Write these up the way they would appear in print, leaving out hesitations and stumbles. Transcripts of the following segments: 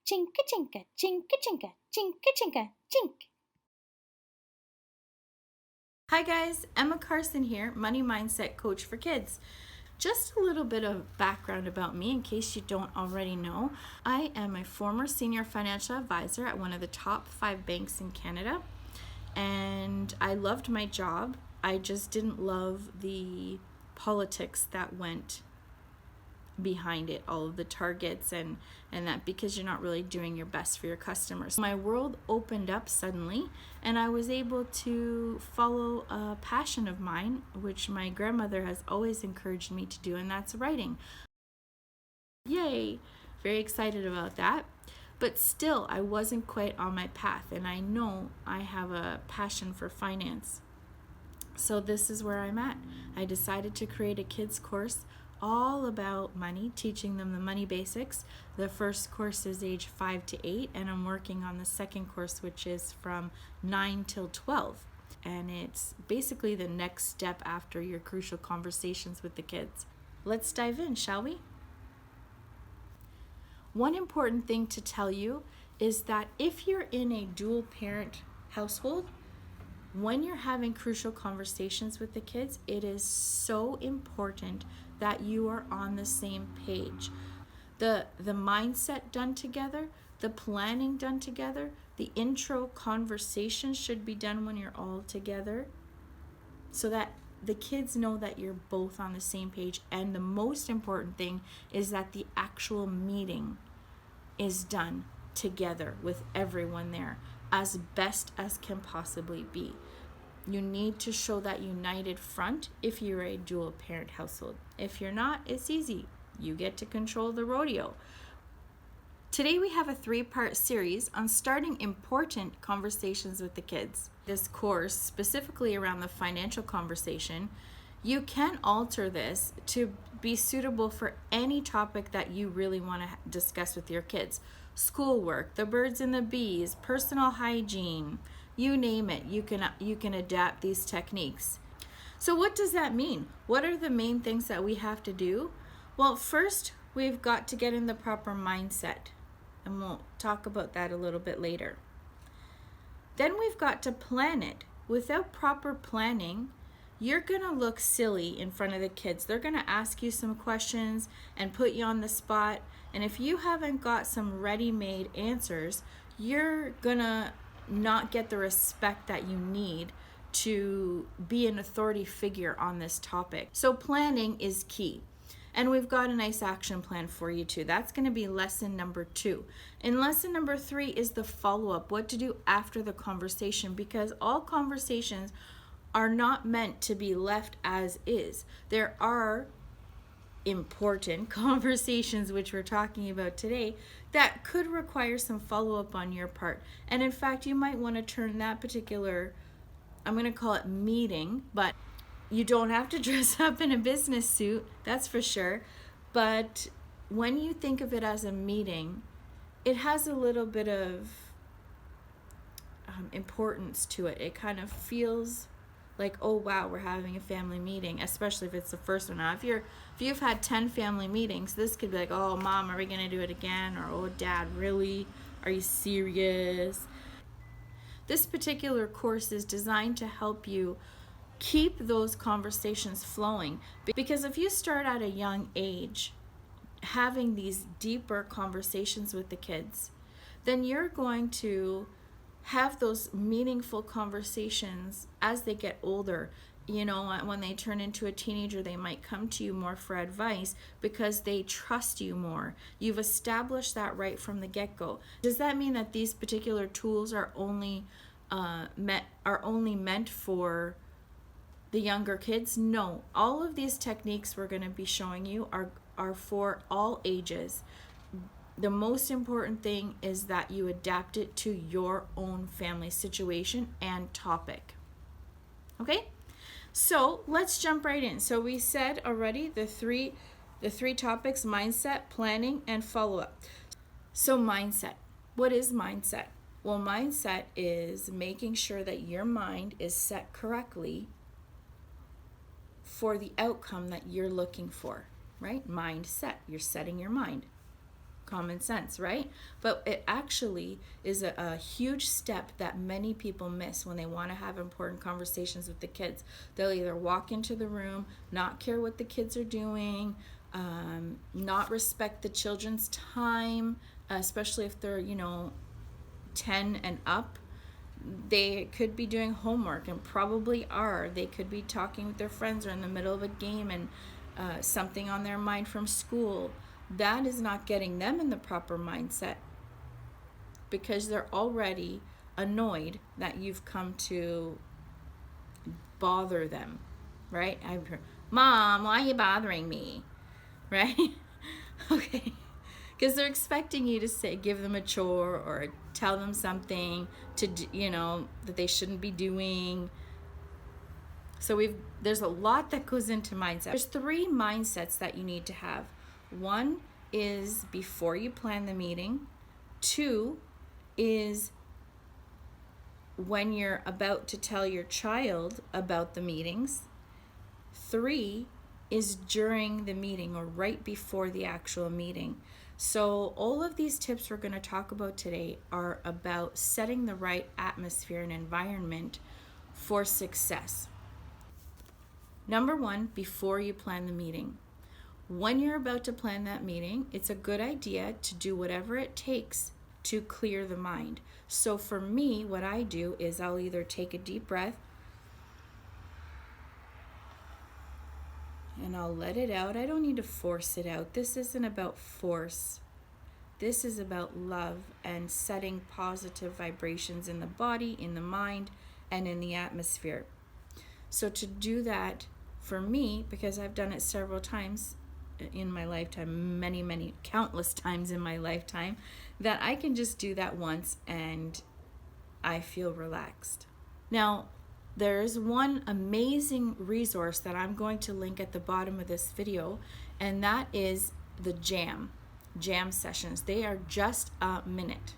chinka chinka, chinka chinka, chinka chinka, chink. Hi guys, Emma Carson here, Money Mindset Coach for Kids. Just a little bit of background about me in case you don't already know. I am a former senior financial advisor at one of the top 5 banks in Canada, and I loved my job. I just didn't love the politics that went behind it, all of the targets and that, because you're not really doing your best for your customers. My world opened up suddenly, and I was able to follow a passion of mine, which my grandmother has always encouraged me to do, and that's writing. Yay! Very excited about that. But still, I wasn't quite on my path, and I know I have a passion for finance. So this is where I'm at. I decided to create a kids course all about money, teaching them the money basics. The first course is age 5 to 8, and I'm working on the second course, which is from 9 till 12. And it's basically the next step after your crucial conversations with the kids. Let's dive in, shall we? One important thing to tell you is that if you're in a dual parent household, when you're having crucial conversations with the kids, it is so important that you are on the same page. The mindset done together, the planning done together, the intro conversation should be done when you're all together, so that the kids know that you're both on the same page. And the most important thing is that the actual meeting is done together with everyone there as best as can possibly be. You need to show that united front if you're a dual parent household. If you're not, it's easy. You get to control the rodeo. Today we have a 3-part series on starting important conversations with the kids. This course, specifically around the financial conversation, you can alter this to be suitable for any topic that you really want to discuss with your kids. Schoolwork, the birds and the bees, personal hygiene, you name it, you can adapt these techniques. So what does that mean? What are the main things that we have to do? Well, first, we've got to get in the proper mindset, and we'll talk about that a little bit later. Then we've got to plan it. Without proper planning, you're going to look silly in front of the kids. They're going to ask you some questions and put you on the spot, and if you haven't got some ready-made answers, you're going to not get the respect that you need to be an authority figure on this topic. So planning is key. And we've got a nice action plan for you too. That's going to be lesson number 2. And lesson number 3 is the follow-up, what to do after the conversation, because all conversations are not meant to be left as is. There are important conversations, which we're talking about today, that could require some follow-up on your part. And in fact, you might want to turn that particular, I'm going to call it meeting, but you don't have to dress up in a business suit, that's for sure. But when you think of it as a meeting, it has a little bit of importance to it. It kind of feels like, oh wow, we're having a family meeting, especially if it's the first one. Now, if you've had 10 family meetings, this could be like, oh mom, are we gonna do it again? Or oh dad, really? Are you serious? This particular course is designed to help you keep those conversations flowing, because if you start at a young age having these deeper conversations with the kids, then you're going to have those meaningful conversations as they get older. You know, when they turn into a teenager, they might come to you more for advice because they trust you more. You've established that right from the get-go. Does that mean that these particular tools are only meant for the younger kids? No, all of these techniques we're going to be showing you are for all ages. The most important thing is that you adapt it to your own family situation and topic. Okay? So let's jump right in. So we said already the three topics: mindset, planning, and follow-up. So mindset. What is mindset? Well, mindset is making sure that your mind is set correctly for the outcome that you're looking for, right? Mindset. You're setting your mind common sense, right? But it actually is a huge step that many people miss when they want to have important conversations with the kids. They'll either walk into the room, not care what the kids are doing, not respect the children's time, especially if they're, 10 and up. They could be doing homework and probably are. They could be talking with their friends or in the middle of a game and something on their mind from school. That is not getting them in the proper mindset because they're already annoyed that you've come to bother them, right? I've heard, Mom, why are you bothering me? Right? Okay. Because they're expecting you to say, give them a chore or tell them something to, that they shouldn't be doing. So there's a lot that goes into mindset. There's 3 mindsets that you need to have. 1 is before you plan the meeting. 2 is when you're about to tell your child about the meetings. 3 is during the meeting or right before the actual meeting. So all of these tips we're going to talk about today are about setting the right atmosphere and environment for success. Number 1, before you plan the meeting. When you're about to plan that meeting, it's a good idea to do whatever it takes to clear the mind. So for me, what I do is I'll either take a deep breath and I'll let it out. I don't need to force it out. This isn't about force. This is about love and setting positive vibrations in the body, in the mind, and in the atmosphere. So to do that, for me, because I've done it several times in my lifetime, many, countless times in my lifetime, that I can just do that once and I feel relaxed. Now, there's one amazing resource that I'm going to link at the bottom of this video, and that is the jam sessions. They are just a minute.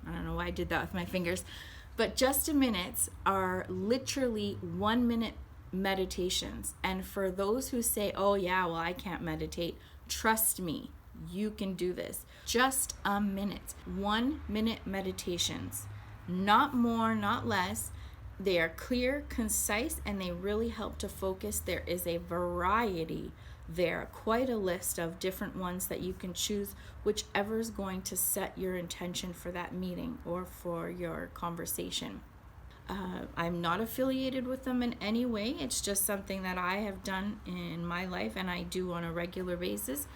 I don't know why I did that with my fingers, but just a minutes are literally 1 minute meditations. And for those who say, oh yeah, well, I can't meditate, trust me, you can do this. Just a minute. 1 minute meditations. Not more, not less. They are clear, concise, and they really help to focus. There is a variety there, quite a list of different ones that you can choose, whichever is going to set your intention for that meeting or for your conversation. I'm not affiliated with them in any way. It's just something that I have done in my life and I do on a regular basis.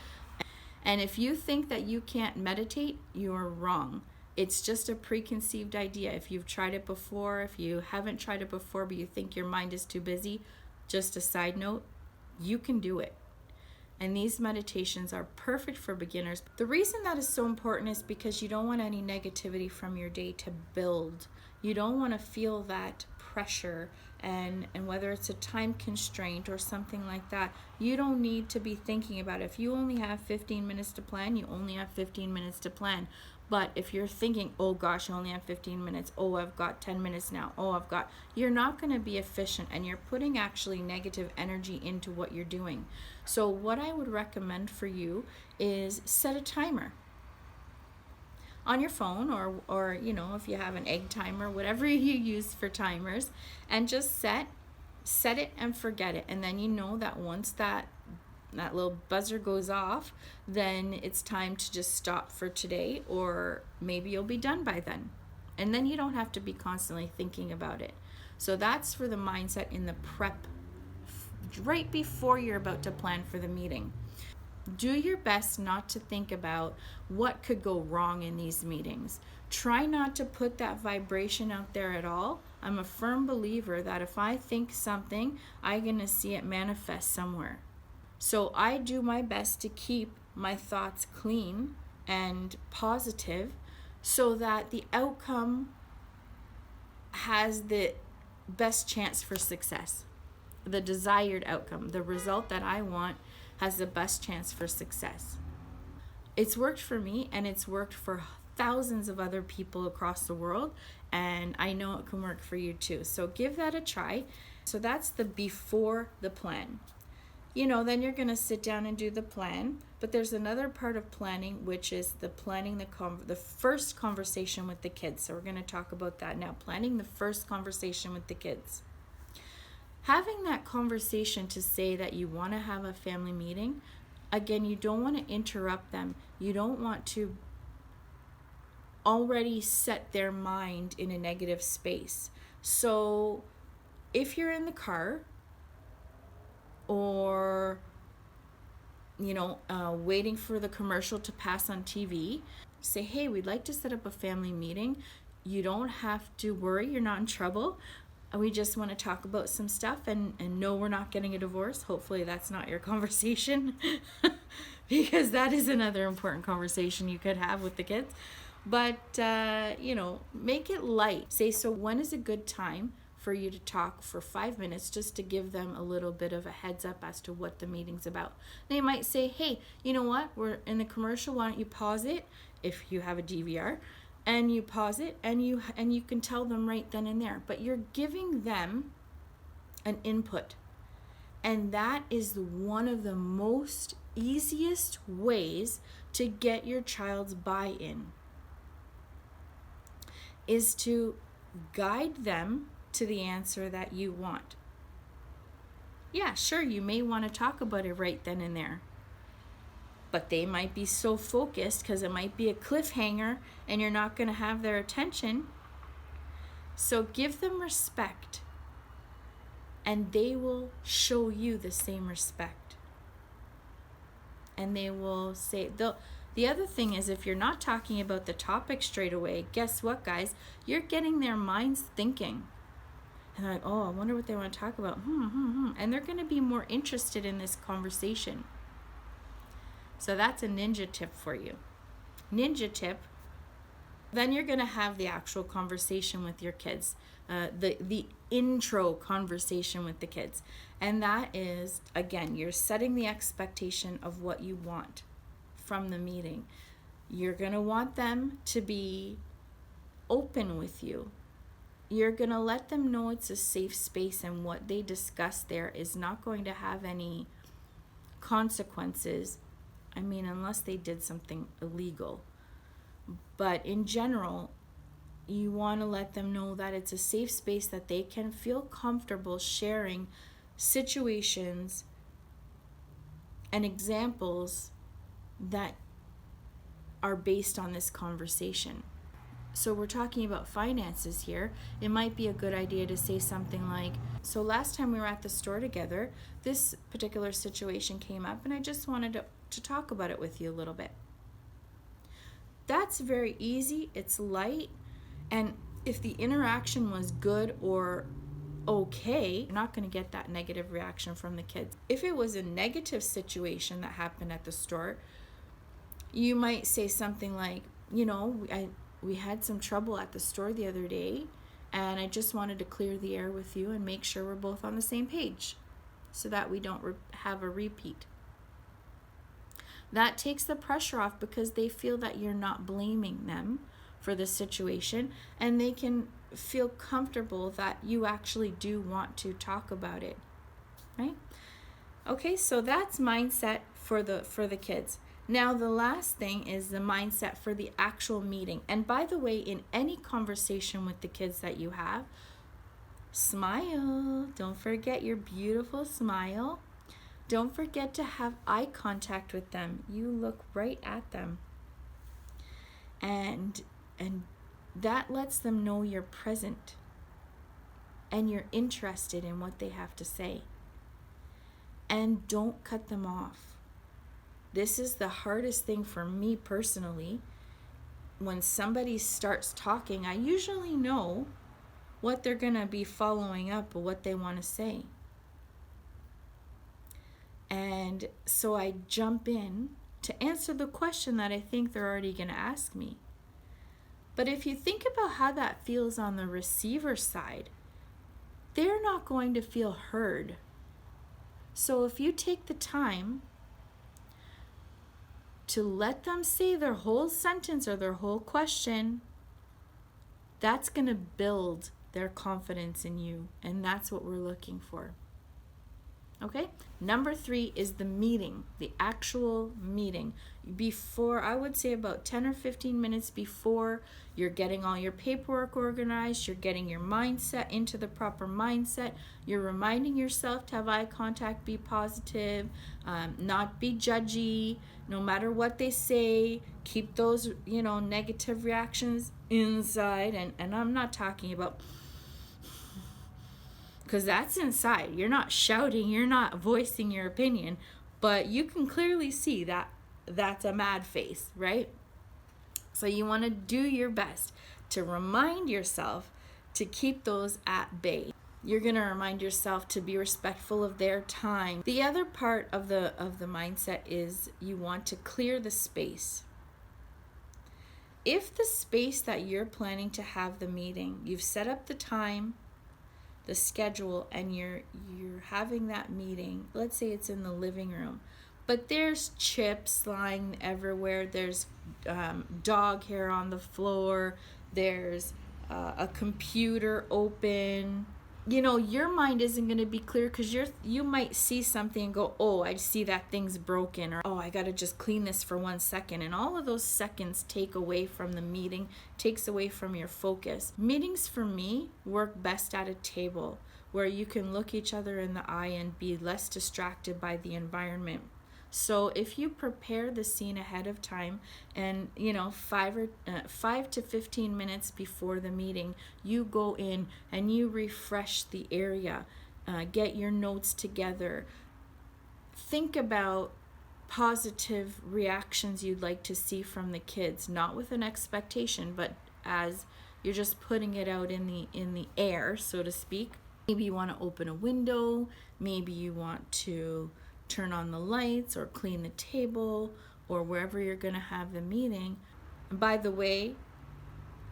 And if you think that you can't meditate, you're wrong. It's just a preconceived idea. If you've tried it before, if you haven't tried it before, but you think your mind is too busy, just a side note, you can do it. And these meditations are perfect for beginners. The reason that is so important is because you don't want any negativity from your day to build. You don't want to feel that pressure, and whether it's a time constraint or something like that, you don't need to be thinking about it. If you only have 15 minutes to plan, you only have 15 minutes to plan. But if you're thinking, oh gosh, I only have 15 minutes, oh, I've got 10 minutes now, you're not going to be efficient, and you're putting actually negative energy into what you're doing. So what I would recommend for you is set a timer on your phone, or if you have an egg timer, whatever you use for timers, and just set it and forget it. And then you know that once that little buzzer goes off, then it's time to just stop for today, or maybe you'll be done by then. And then you don't have to be constantly thinking about it. So that's for the mindset in the prep, right before you're about to plan for the meeting. Do your best not to think about what could go wrong in these meetings. Try not to put that vibration out there at all. I'm a firm believer that if I think something, I'm going to see it manifest somewhere. So I do my best to keep my thoughts clean and positive so that the outcome has the best chance for success. The desired outcome, the result that I want, has the best chance for success. It's worked for me, and it's worked for thousands of other people across the world, and I know it can work for you too. So give that a try. So that's the before the plan. then you're going to sit down and do the plan. But there's another part of planning, which is the planning the first conversation with the kids. So we're going to talk about that now. Planning the first conversation with the kids. Having that conversation to say that you want to have a family meeting, again, you don't want to interrupt them. You don't want to already set their mind in a negative space. So if you're in the car, or waiting for the commercial to pass on TV, say, hey, we'd like to set up a family meeting. You don't have to worry, you're not in trouble. We just want to talk about some stuff, and no, we're not getting a divorce. Hopefully that's not your conversation because that is another important conversation you could have with the kids. But make it light. Say, so when is a good time for you to talk for 5 minutes, just to give them a little bit of a heads up as to what the meeting's about. They might say, hey, you know what, we're in the commercial, why don't you pause it if you have a DVR, and you pause it, and you can tell them right then and there. But you're giving them an input, and that is one of the most easiest ways to get your child's buy-in, is to guide them to the answer that you want. Yeah, sure, you may want to talk about it right then and there, but they might be so focused because it might be a cliffhanger and you're not going to have their attention. So give them respect, and they will show you the same respect. And they will say, the other thing is, if you're not talking about the topic straight away, guess what, guys? You're getting their minds thinking. And they're like, oh, I wonder what they want to talk about. And they're going to be more interested in this conversation. So that's a ninja tip for you. Ninja tip. Then you're going to have the actual conversation with your kids. The intro conversation with the kids. And that is, again, you're setting the expectation of what you want from the meeting. You're going to want them to be open with you. You're going to let them know it's a safe space, and what they discuss there is not going to have any consequences. I mean, unless they did something illegal. But in general, you want to let them know that it's a safe space, that they can feel comfortable sharing situations and examples that are based on this conversation. So we're talking about finances here. It might be a good idea to say something like, so last time we were at the store together, this particular situation came up, and I just wanted to talk about it with you a little bit. That's very easy, it's light, and if the interaction was good or okay, you're not going to get that negative reaction from the kids. If it was a negative situation that happened at the store, you might say something like, we had some trouble at the store the other day, and I just wanted to clear the air with you and make sure we're both on the same page so that we don't have a repeat. That takes the pressure off, because they feel that you're not blaming them for the situation, and they can feel comfortable that you actually do want to talk about it, right? Okay, so that's mindset for the kids. Now, the last thing is the mindset for the actual meeting. And by the way, in any conversation with the kids that you have, smile. Don't forget your beautiful smile. Don't forget to have eye contact with them. You look right at them. And that lets them know you're present and you're interested in what they have to say. And don't cut them off. This is the hardest thing for me personally. When somebody starts talking, I usually know what they're going to be following up or what they want to say. And so I jump in to answer the question that I think they're already going to ask me. But if you think about how that feels on the receiver side, they're not going to feel heard. So if you take the time to let them say their whole sentence or their whole question, that's going to build their confidence in you, and that's what we're looking for. Okay. Number 3 is the meeting, the actual meeting. Before, I would say about 10 or 15 minutes before, you're getting all your paperwork organized, you're getting your mindset into the proper mindset, you're reminding yourself to have eye contact, be positive, not be judgy, no matter what they say, keep those, negative reactions inside. And I'm not talking about, because that's inside. You're not shouting, you're not voicing your opinion, but you can clearly see that that's a mad face, right? So you want to do your best to remind yourself to keep those at bay. You're going to remind yourself to be respectful of their time. The other part of the mindset is you want to clear the space. If the space that you're planning to have the meeting, you've set up the time, the schedule, and you're having that meeting, let's say it's in the living room, but there's chips lying everywhere, there's dog hair on the floor, there's a computer open, your mind isn't going to be clear, because you might see something and go, oh, I see that thing's broken, or oh, I got to just clean this for 1 second, and all of those seconds take away from the meeting, takes away from your focus. Meetings for me work best at a table where you can look each other in the eye and be less distracted by the environment. So if you prepare the scene ahead of time, and 5 to 15 minutes before the meeting, you go in and you refresh the area, get your notes together, think about positive reactions you'd like to see from the kids, not with an expectation, but as you're just putting it out in the air, so to speak. Maybe you want to open a window, maybe you want to turn on the lights or clean the table or wherever you're going to have the meeting. And by the way,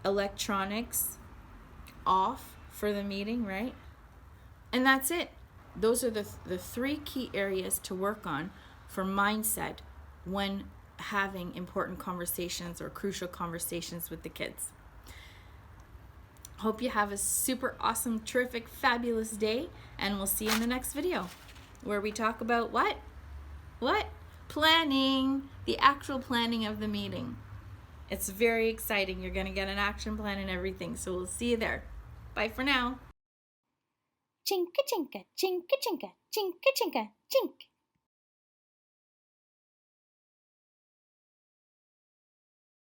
electronics off for the meeting, right? And that's it. Those are the 3 key areas to work on for mindset when having important conversations or crucial conversations with the kids. Hope you have a super awesome, terrific, fabulous day, and we'll see you in the next video, where we talk about what? Planning, the actual planning of the meeting. It's very exciting. You're going to get an action plan and everything. So we'll see you there. Bye for now. Chinka chinka, chinka chinka, chinka chinka, chink.